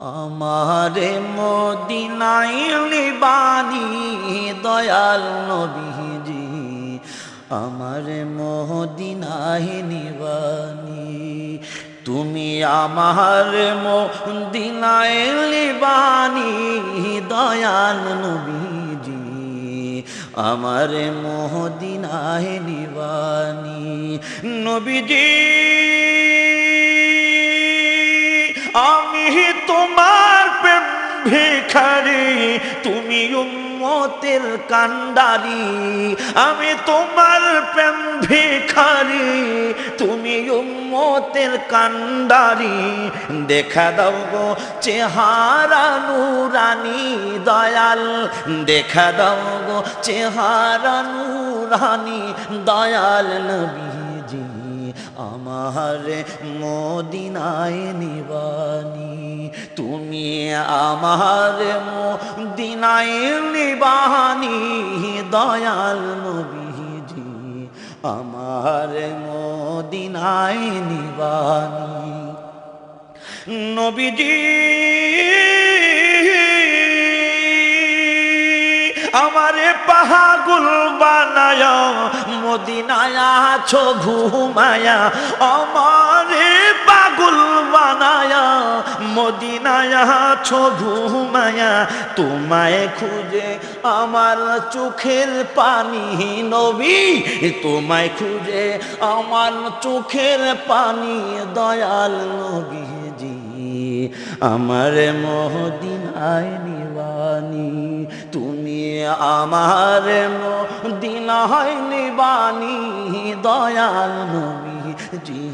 আমারে মদিনায় নিবানি দয়াল নবীজি, আমারে মদিনায় নিবানি। তুমি আমার মদিনায় নিবানি দয়াল নবীজি, আমারে মদিনায় নিবানি। নবীজি আমি তোমার প্রেম ভিখারি, তুমি উম্মতের কান্ডারি। আমি তোমার প্রেম ভিখারি, তুমি উম্মতের কান্ডারি। দেখা দাও গো চেহারা নুরানি দয়াল, দেখা দাও গো চেহারা নুরানি দয়াল নবীজি, আমারে মদিনায় নিবানি। তুমি আমারে মদিনায় নিবানি দয়াল নবীজি, আমারে মদিনায় নিবানি। নবীজি আমারে পাগল বানায়া মদিনায় আছো ঘুমায়া, আমারে পাগল বানায়া মদিনায় আছো ঘুমায়া। তোমায় খুঁজে আমার চোখের পানি নবী, তোমায় খুঁজে আমার চোখের পানি দয়াল নবীজি, আমার মদিনায় নিবানি। তুমি আমার মদিনায় নিবানি দয়াল নবীজি,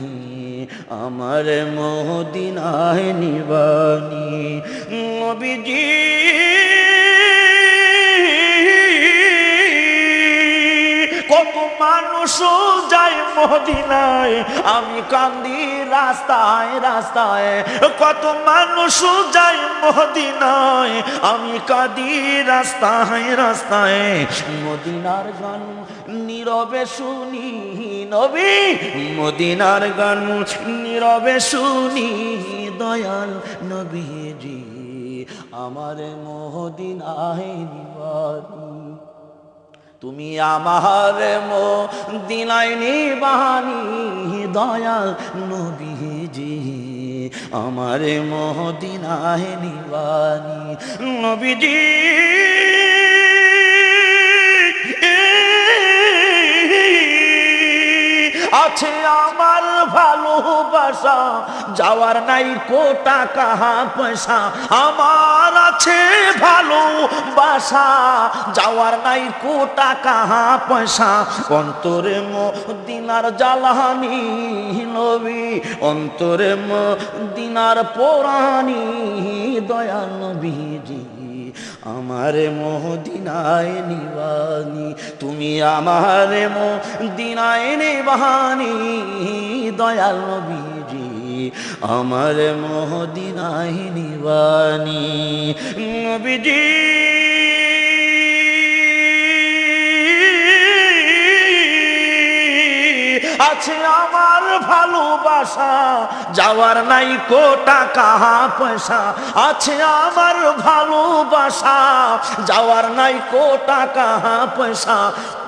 আমার মদিনায় নিবানি। নবীজি কত মানুষ যায় মদিনায়, আমি কান্দি রাস্তায় রাস্তায়। কত মানুষ যায় মদিনায়, আমি কাঁদি রাস্তায় রাস্তায়। মদিনার গান নীরবে শুনি নবী, মদিনার গান নীরবে শুনি দয়াল নবীজি, আমার মদিনায় নিবানি। তুমি আমার মদিনায় নিবানি দয়াল নবীজি, আমার মদিনায় নিবানি। নবীজি আছে আমার ভালোবাসা, যাওয়ার নাই কো টাকা পয়সা। আমার আছে ভালোবাসা, যাওয়ার নাই কো টাকা পয়সা। অন্তরে মদিনার জ্বালানি নবী, অন্তরে মদিনার পোড়ানি দয়াল নবীজি, আমার মদিনায় নিবানি। তুমি আমার মদিনায় নিবানি দয়াল নবীজি, আমার মদিনায় নিবানি। নবীজি আছে আমার ভালোবাসা, যাওয়ার নাই কো টাকা পয়সা। আছে আমার ভালোবাসা, যাওয়ার নাই কো টাকা পয়সা।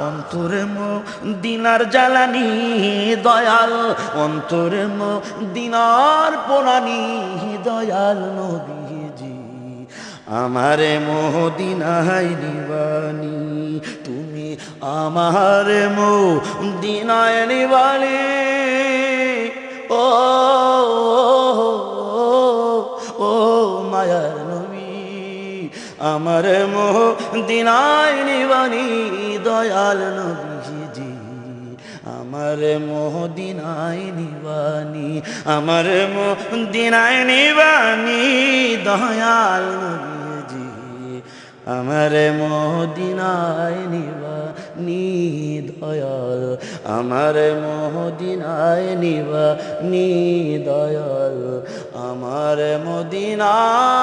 অন্তরে মদিনার জ্বালানি দয়াল, অন্তরে মদিনার পোড়ানি দয়াল নবীজি, আমারে মদিনায় নিবানি। তুমি আমারে মদিনায় নিবানি। ও ও মায়ার নবী, আমারে মদিনায় নিবানি দয়াল নবীজি, আমার মদিনায় নিবানি, আমার মদিনায় নিবানি দয়াল নবীজি, আমার মদিনায় নিবানি দয়াল, আমার মদিনায় নিবানি দয়াল, আমার মদিনায়